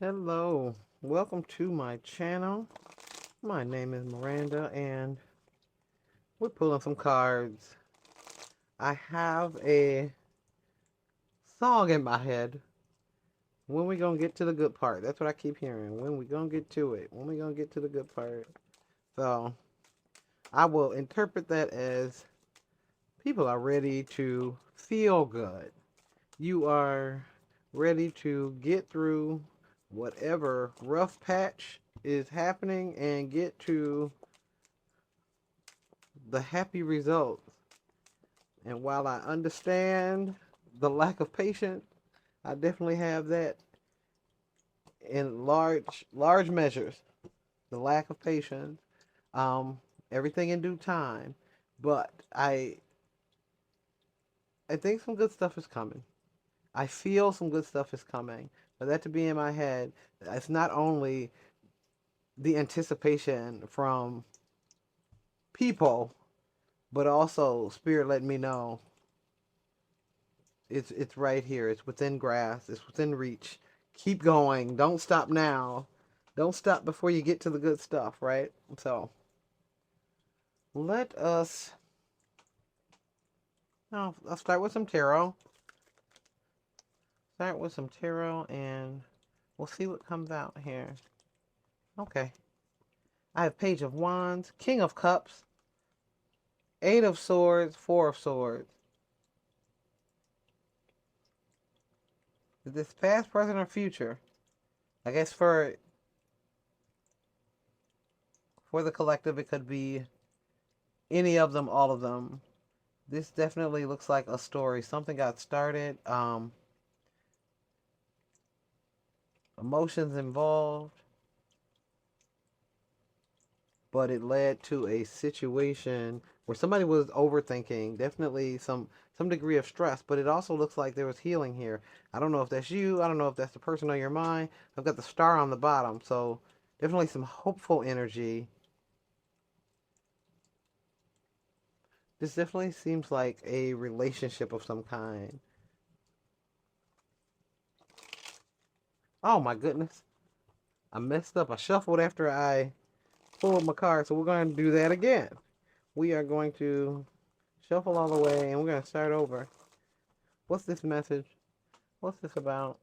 Hello, welcome to my channel. My name is Miranda and we're pulling some cards. I have a song in my head. When we gonna get to the good part? That's what I keep hearing. When we gonna get to it? When we gonna get to the good part? So I will interpret that as people are ready to feel good. You are ready to get through whatever rough patch is happening and get to the happy results. And while I understand the lack of patience, I definitely have that in large measures. The lack of patience, um, everything in due time. But I think some good stuff is coming. I feel some good stuff is coming. For that to be in my head, it's not only the anticipation from people, but also spirit letting me know it's right here. It's within grasp. It's within reach. Keep going. Don't stop now. Don't stop before you get to the good stuff, right? So let us. Oh, I'll start with some tarot. Start with some tarot, and we'll see what comes out here. Okay. I have Page of Wands, King of Cups, Eight of Swords, Four of Swords. Is this past, present, or future? I guess for the collective, it could be any of them, all of them. This definitely looks like a story. Something got started. Emotions involved, but it led to a situation where somebody was overthinking. Definitely some degree of stress, but it also looks like there was healing here. I don't know if that's you. I don't know if that's the person on your mind. I've got the star on the bottom, so definitely some hopeful energy. This definitely seems like a relationship of some kind. Oh my goodness. I messed up. I shuffled after I pulled my card, so we're going to do that again. We are going to shuffle all the way and we're going to start over. What's this message? What's this about?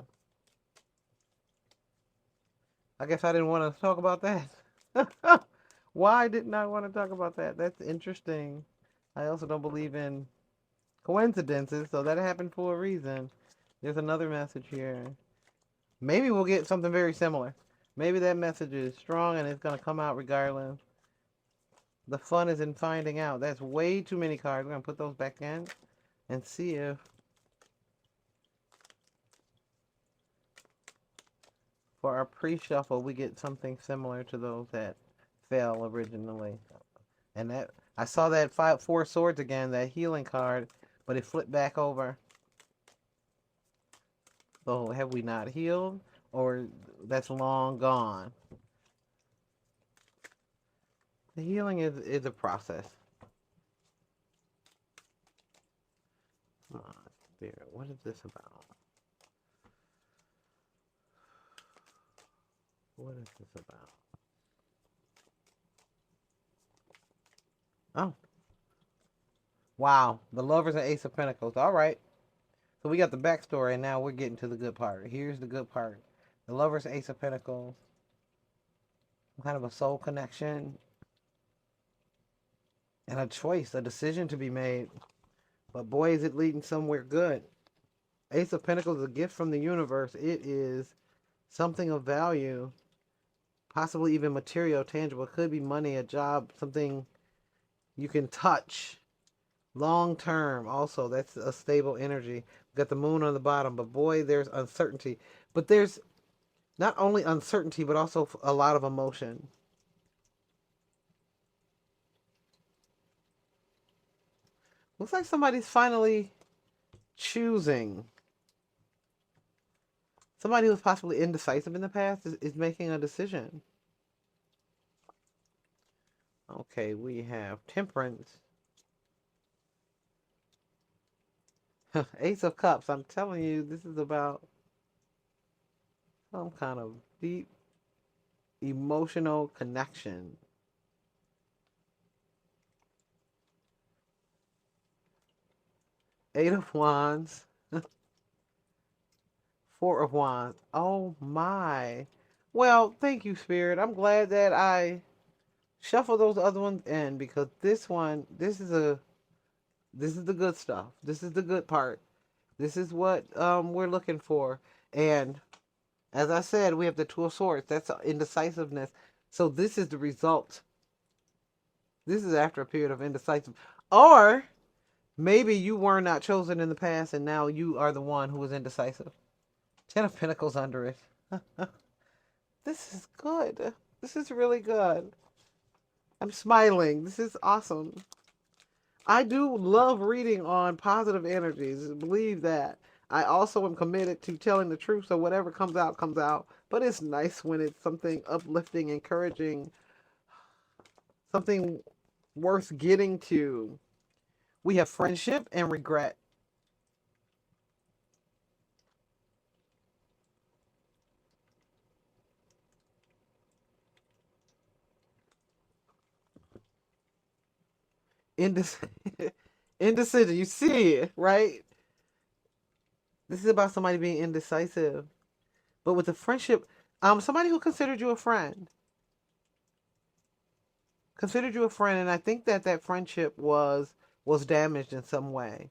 I guess I didn't want to talk about that. Why didn't I want to talk about that? That's interesting. I also don't believe in coincidences, so that happened for a reason. There's another message here. Maybe we'll get something very similar. Maybe that message is strong and it's going to come out regardless. The fun is in finding out. That's way too many cards. We're going to put those back in and see if for our pre-shuffle we get something similar to those that fell originally. And that I saw that four swords again, that healing card, but it flipped back over. So have we not healed, or that's long gone? The healing is a process. There. What is this about? What is this about? Oh, wow. The Lovers and Ace of Pentacles. All right. So we got the backstory, and now we're getting to the good part. Here's the good part. The Lovers, Ace of Pentacles. Kind of a soul connection. And a choice, a decision to be made. But boy, is it leading somewhere good. Ace of Pentacles is a gift from the universe. It is something of value. Possibly even material, tangible. It could be money, a job, something you can touch. Long term, also, that's a stable energy. We've got the moon on the bottom, but boy, there's uncertainty. But there's not only uncertainty, but also a lot of emotion. Looks like somebody's finally choosing. Somebody who was possibly indecisive in the past is making a decision. Okay, we have Temperance. Ace of Cups. I'm telling you, this is about some kind of deep emotional connection. Eight of Wands, Four of Wands. Oh my. Well, thank you, Spirit. I'm glad that I shuffle those other ones in because this one, this is the good stuff. This is the good part. This is what we're looking for. And as I said, we have the Two of Swords. That's indecisiveness. So this is the result. This is after a period of indecisive. Or maybe you were not chosen in the past and now you are the one who was indecisive. Ten of Pentacles under it. This is good. This is really good. I'm smiling. This is awesome. I do love reading on positive energies. Believe that. I also am committed to telling the truth, so whatever comes out, comes out. But it's nice when it's something uplifting, encouraging, something worth getting to. We have friendship and regret. Indecision. You see it, right? This is about somebody being indecisive. But with the friendship, somebody who considered you a friend. Considered you a friend, and I think that that friendship was damaged in some way.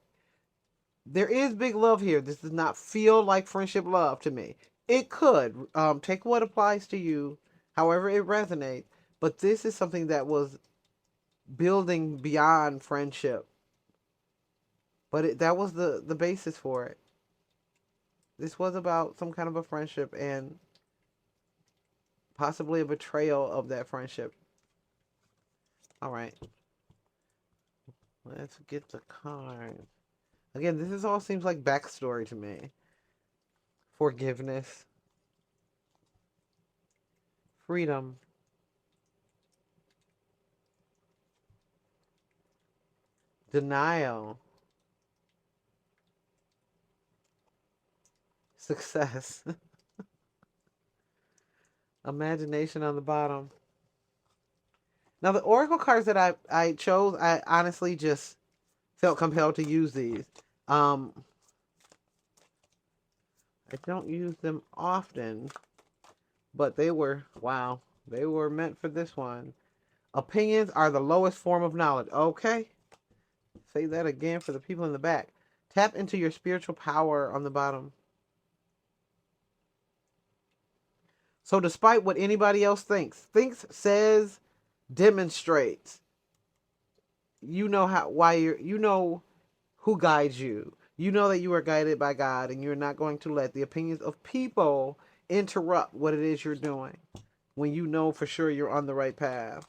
There is big love here. This does not feel like friendship love to me. It could. Take what applies to you, however it resonates. But this is something that was building beyond friendship. But that was the basis for it. This was about some kind of a friendship and possibly a betrayal of that friendship. All right. Let's get the card. Again, this is all seems like backstory to me. Forgiveness. Freedom. Denial. Success. Imagination on the bottom. Now the oracle cards that I chose, I honestly just felt compelled to use these. I don't use them often, but they were, wow, they were meant for this one. Opinions are the lowest form of knowledge. Okay. Say that again for the people in the back. Tap into your spiritual power on the bottom. So despite what anybody else thinks, says, demonstrates, you know you know who guides you. You know that you are guided by God and you're not going to let the opinions of people interrupt what it is you're doing when you know for sure you're on the right path.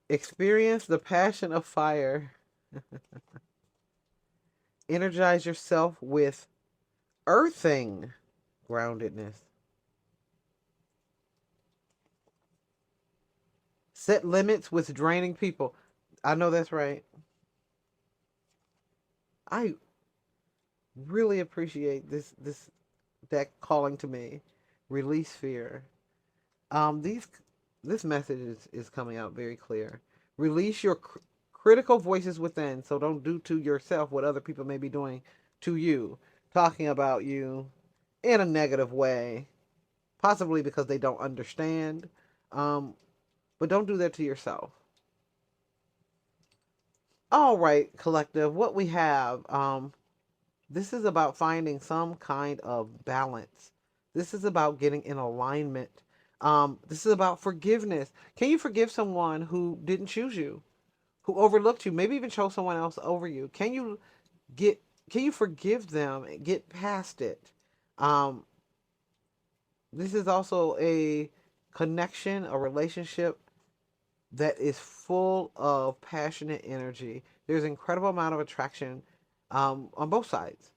Experience the passion of fire. Energize yourself with earthing groundedness. Set limits with draining people. I know that's right. I really appreciate this deck calling to me. Release fear. These this message is coming out very clear. Release your critical voices within, so don't do to yourself what other people may be doing to you, talking about you in a negative way, possibly because they don't understand. Um, but don't do that to yourself. All right, collective, what we have, this is about finding some kind of balance. This is about getting in alignment. This is about forgiveness. Can you forgive someone who didn't choose you, who overlooked you, maybe even chose someone else over you? Get can you forgive them and get past it? Um, this is also a connection, a relationship that is full of passionate energy. There's an incredible amount of attraction on both sides.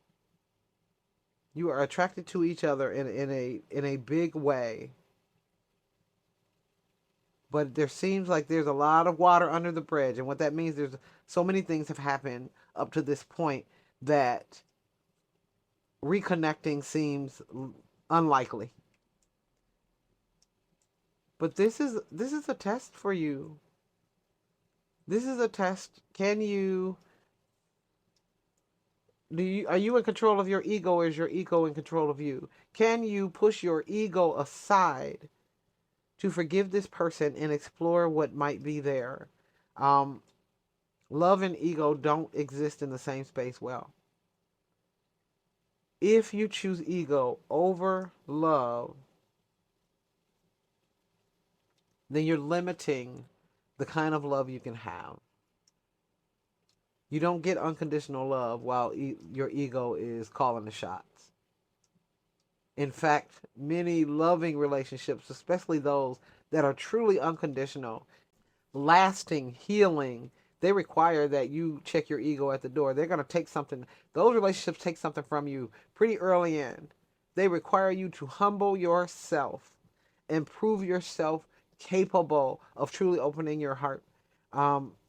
You are attracted to each other in a big way, but there seems like there's a lot of water under the bridge, and what that means, there's so many things have happened up to this point that reconnecting seems unlikely. But this is a test for you. This is a test. Can you are you in control of your ego, or is your ego in control of you? Can you push your ego aside to forgive this person and explore what might be there? Um, Love and ego don't exist in the same space well. If you choose ego over love, then you're limiting the kind of love you can have. You don't get unconditional love while your ego is calling the shots. In fact, many loving relationships, especially those that are truly unconditional, lasting, healing, they require that you check your ego at the door. They're going to take something, those relationships take something from you pretty early in. They require you to humble yourself and prove yourself capable of truly opening your heart.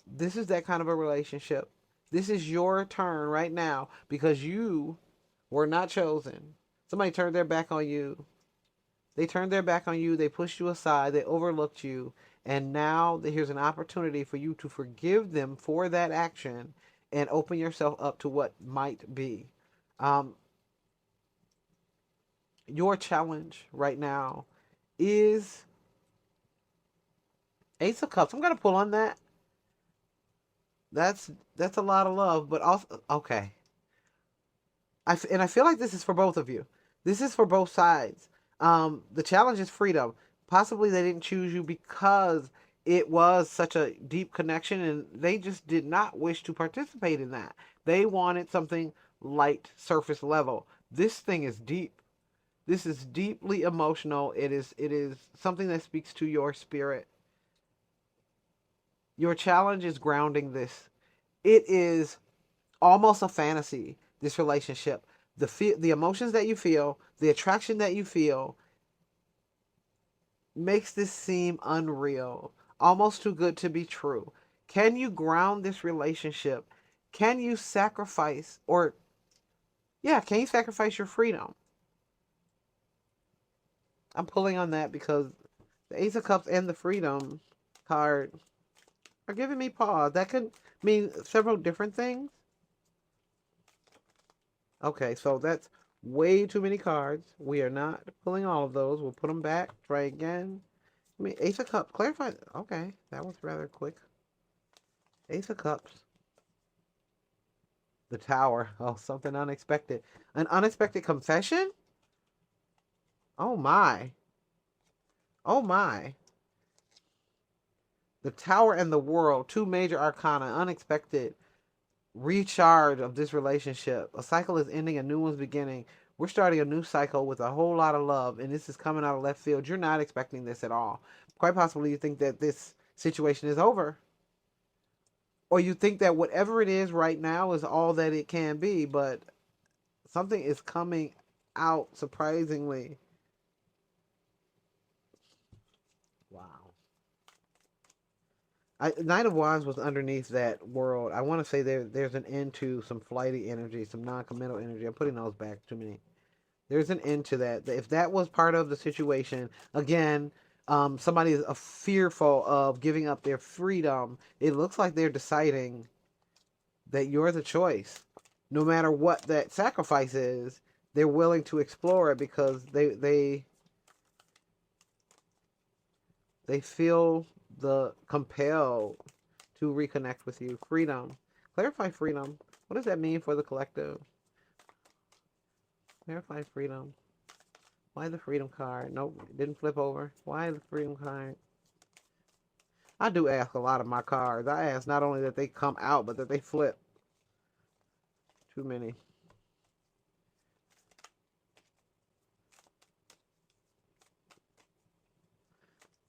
This is that kind of a relationship. This is your turn right now because you were not chosen. Somebody turned their back on you. They turned their back on you. They pushed you aside. They overlooked you. And now here's an opportunity for you to forgive them for that action and open yourself up to what might be. Your challenge right now is Ace of Cups. I'm going to pull on that. That's a lot of love, but also okay. I feel like this is for both of you. This is for both sides. The challenge is freedom. Possibly they didn't choose you because it was such a deep connection and they just did not wish to participate in that. They wanted something light, surface level. This thing is deep. This is deeply emotional. It is something that speaks to your spirit. Your challenge is grounding this. It is almost a fantasy, this relationship. The emotions that you feel, the attraction that you feel makes this seem unreal, almost too good to be true. Can you ground this relationship? Can you sacrifice can you sacrifice your freedom? I'm pulling on that because the Ace of Cups and the Freedom card are giving me pause. That could mean several different things. Okay, so that's way too many cards. We are not pulling all of those. We'll put them back. Try again. Ace of Cups. Clarify. Okay, that was rather quick. Ace of Cups. The Tower. Oh, something unexpected. An unexpected confession? Oh my. Oh my. The Tower and the World. Two major arcana. Unexpected recharge of this relationship. A cycle is ending, a new one's beginning. We're starting a new cycle with a whole lot of love, and this is coming out of left field. You're not expecting this at all. Quite possibly you think that this situation is over. Or you think that whatever it is right now is all that it can be, but something is coming out surprisingly. Wow. Knight of Wands was underneath that world. I want to say there's an end to some flighty energy, some non-committal energy. I'm putting those back too many. There's an end to that. If that was part of the situation, again, somebody is fearful of giving up their freedom. It looks like they're deciding that you're the choice. No matter what that sacrifice is, they're willing to explore it because they feel the compelled to reconnect with you. Freedom. Clarify freedom. What does that mean for the collective? Clarify freedom. Why the freedom card? Nope, it didn't flip over. Why the freedom card? I do ask a lot of my cards. I ask not only that they come out, but that they flip. Too many.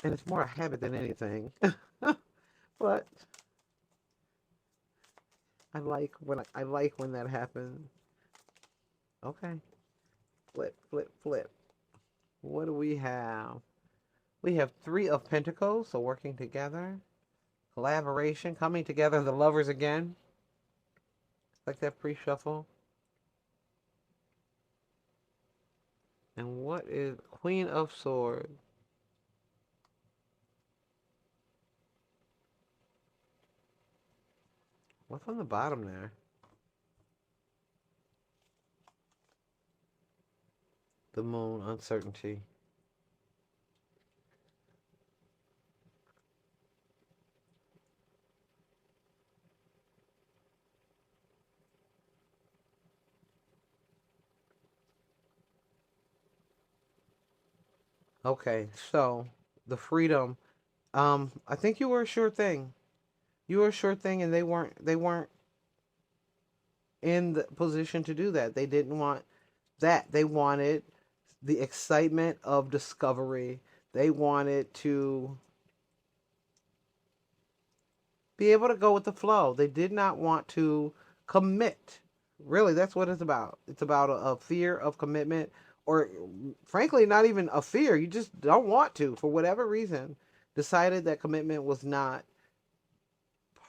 And it's more a habit than anything. But I like when that happens. Okay. Flip, flip, flip. What do we have? We have Three of Pentacles, so working together. Collaboration, coming together, the lovers again. Like that pre-shuffle. And what is Queen of Swords? What's on the bottom there? The Moon, uncertainty. Okay, so the freedom. I think you were a sure thing. You were a sure thing, and they weren't in the position to do that. They didn't want that. They wanted the excitement of discovery. They wanted to be able to go with the flow. They did not want to commit. Really, that's what it's about. It's about a fear of commitment, or frankly, not even a fear. You just don't want to, for whatever reason, decided that commitment was not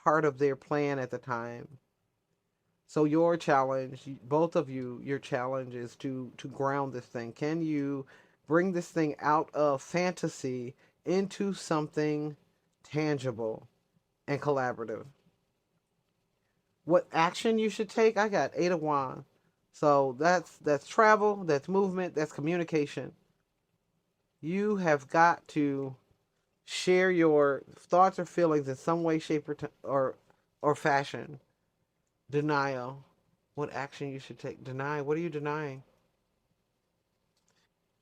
part of their plan at the time. So your challenge, both of you, your challenge is to ground this thing. Can you bring this thing out of fantasy into something tangible and collaborative? What action you should take? I got 8 of Wands. So that's travel, that's movement, that's communication. You have got to share your thoughts or feelings in some way, shape, or fashion. Denial. What action you should take? Deny. What are you denying?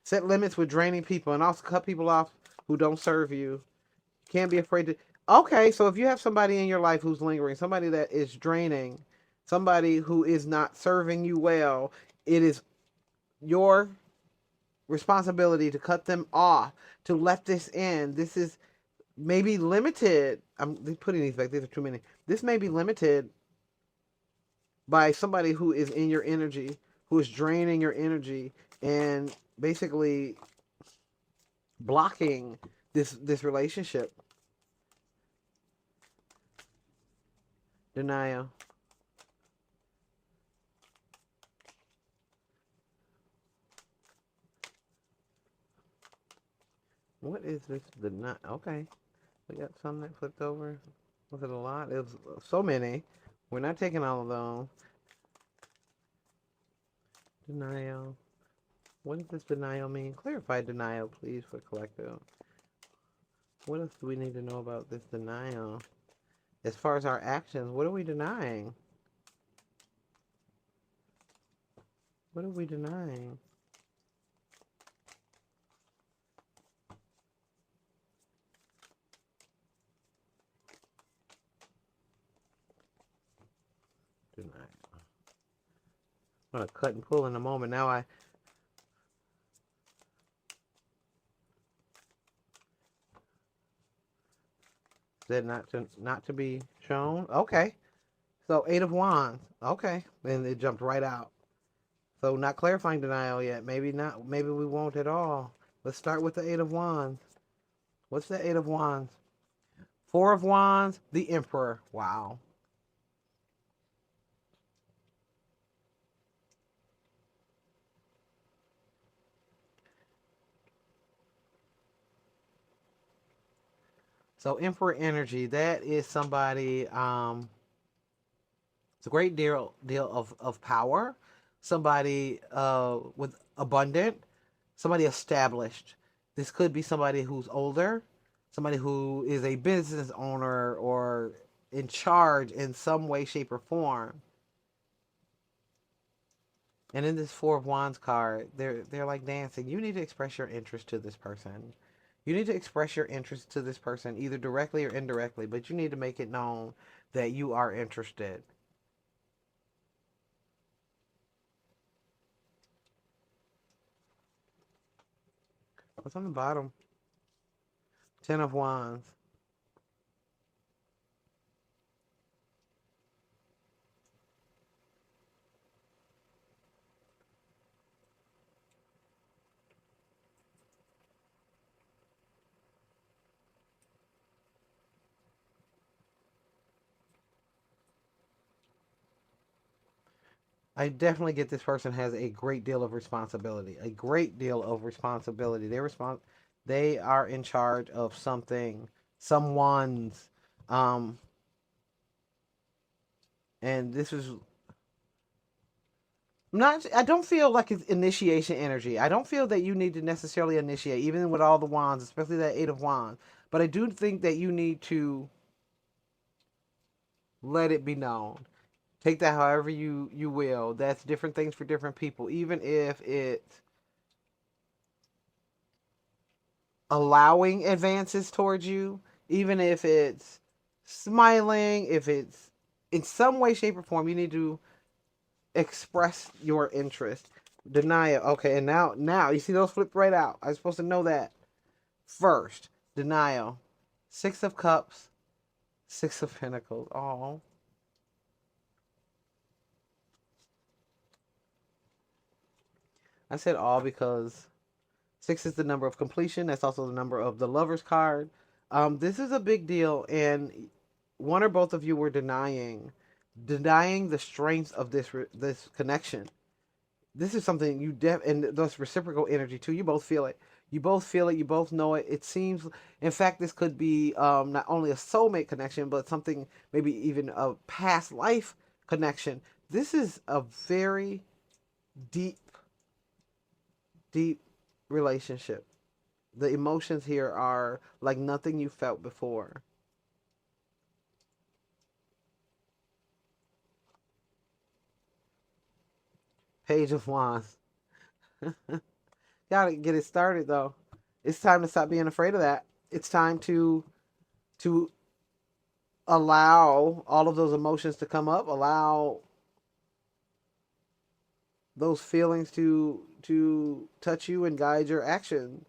Set limits with draining people and also cut people off who don't serve you. Can't be afraid to. Okay, so if you have somebody in your life who's lingering, somebody that is draining, somebody who is not serving you well, it is your responsibility to cut them off, to let this in. This is maybe limited. I'm putting these back. These are too many. This may be limited by somebody who is in your energy, who is draining your energy and basically blocking this relationship. Denial. What is this? Denial. Okay, we got some that flipped over. Was it a lot? It was so many. We're not taking all of them. Denial. What does this denial mean? Clarify denial, please, for collective. What else do we need to know about this denial? As far as our actions, what are we denying? What are we denying? Denial. I'm going to cut and pull in a moment. Now I said not to be shown. Okay. So 8 of Wands. Okay. And it jumped right out. So not clarifying denial yet. Maybe not. Maybe we won't at all. Let's start with the 8 of Wands. What's the 8 of Wands? 4 of Wands. The Emperor. Wow. So Emperor energy. That is somebody. It's a great deal of power. Somebody with abundant. Somebody established. This could be somebody who's older, somebody who is a business owner or in charge in some way, shape, or form. And in this 4 of Wands card, they're like dancing. You need to express your interest to this person. You need to express your interest to this person, either directly or indirectly, but you need to make it known that you are interested. What's on the bottom? 10 of Wands. I definitely get this person has a great deal of responsibility. A great deal of responsibility. They are in charge of something, someone's, um, and this is not. I don't feel like it's initiation energy. I don't feel that you need to necessarily initiate, even with all the wands, especially that Eight of Wands. But I do think that you need to let it be known. Take that however you will. That's different things for different people. Even if it's allowing advances towards you, even if it's smiling, if it's in some way, shape, or form, you need to express your interest. Deny it. Okay, and now you see those flip right out. I was supposed to know that first. Denial. Six of Cups, Six of Pentacles. Oh, I said all because six is the number of completion. That's also the number of the Lover's card. This is a big deal, and one or both of you were denying the strength of this connection. This is something and those reciprocal energy too. You both feel it. You both feel it. You both know it. It seems, in fact, this could be not only a soulmate connection, but something maybe even a past life connection. This is a very deep, deep relationship. The emotions here are like nothing you felt before. Page of Wands. Gotta get it started though. It's time to stop being afraid of that. It's time to allow all of those emotions to come up. Allow those feelings to touch you and guide your action.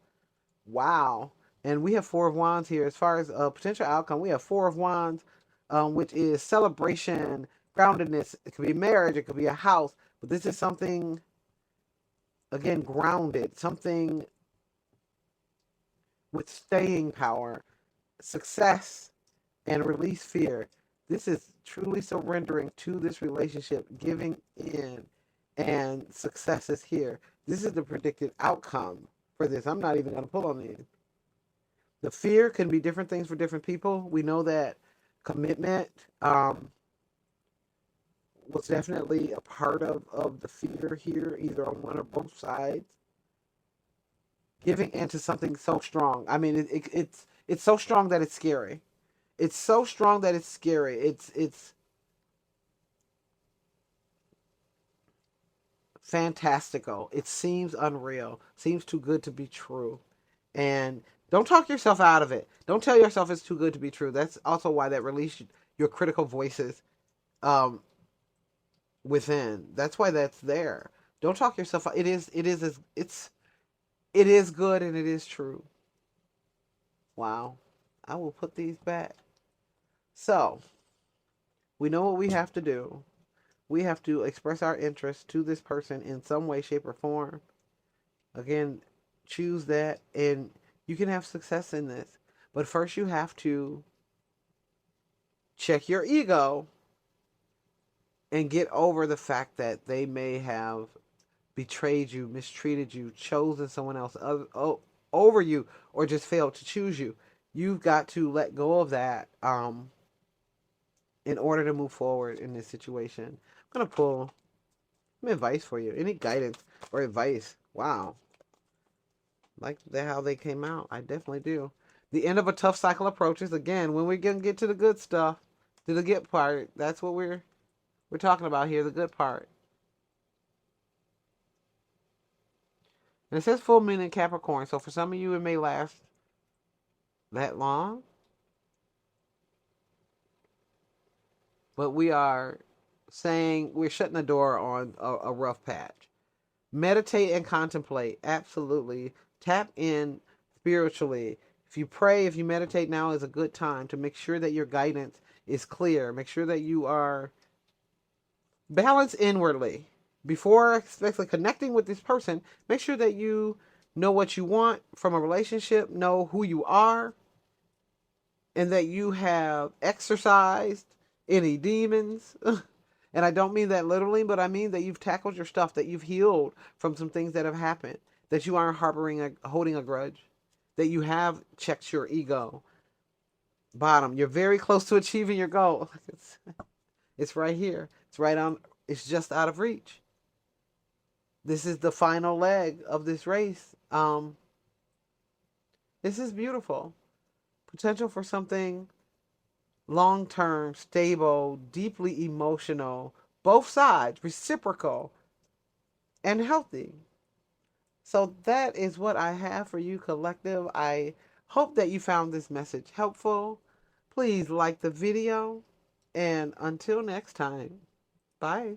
Wow. And we have Four of Wands here. As far as a potential outcome, we have Four of Wands, which is celebration, groundedness. It could be marriage, it could be a house, but this is something, again, grounded, something with staying power, success, and release fear. This is truly surrendering to this relationship, giving in, and success is here. This is the predicted outcome for this. I'm not even going to pull on these. The fear can be different things for different people. We know that commitment was definitely a part of the fear here, either on one or both sides. Giving into something so strong. I mean, it's so strong that it's scary. It's so strong that it's scary. It's fantastical. It seems unreal. Seems too good to be true. And don't talk yourself out of it. Don't tell yourself it's too good to be true. That's also why that release your critical voices um, within. That's why that's there. Don't talk yourself out. It is good and it is true. Wow. I will put these back. So we know what we have to do. We have to express our interest to this person in some way, shape, or form. Again, choose that, and you can have success in this. But first, you have to check your ego and get over the fact that they may have betrayed you, mistreated you, chosen someone else over you, or just failed to choose you. You've got to let go of that in order to move forward in this situation. I'm going to pull some advice for you. Any guidance or advice? Wow. Like how they came out. I definitely do. The end of a tough cycle approaches. Again, when we're going to get to the good stuff, to the good part, that's what we're talking about here, the good part. And it says full moon in Capricorn, so for some of you it may last that long. But we are saying we're shutting the door on a rough patch. Meditate and contemplate. Absolutely. Tap in spiritually. If you pray, if you meditate, now is a good time to make sure that your guidance is clear. Make sure that you are balanced inwardly. Before especially connecting with this person, make sure that you know what you want from a relationship, know who you are, and that you have exorcised any demons And I don't mean that literally, but I mean that you've tackled your stuff, that you've healed from some things that have happened, that you aren't holding a grudge, that you have checked your ego. Bottom, you're very close to achieving your goal. It's right here. It's right on. It's just out of reach. This is the final leg of this race. This is beautiful. Potential for something long-term, stable, deeply emotional, both sides, reciprocal, and healthy. So that is what I have for you, collective. I hope that you found this message helpful. Please like the video, and until next time, bye.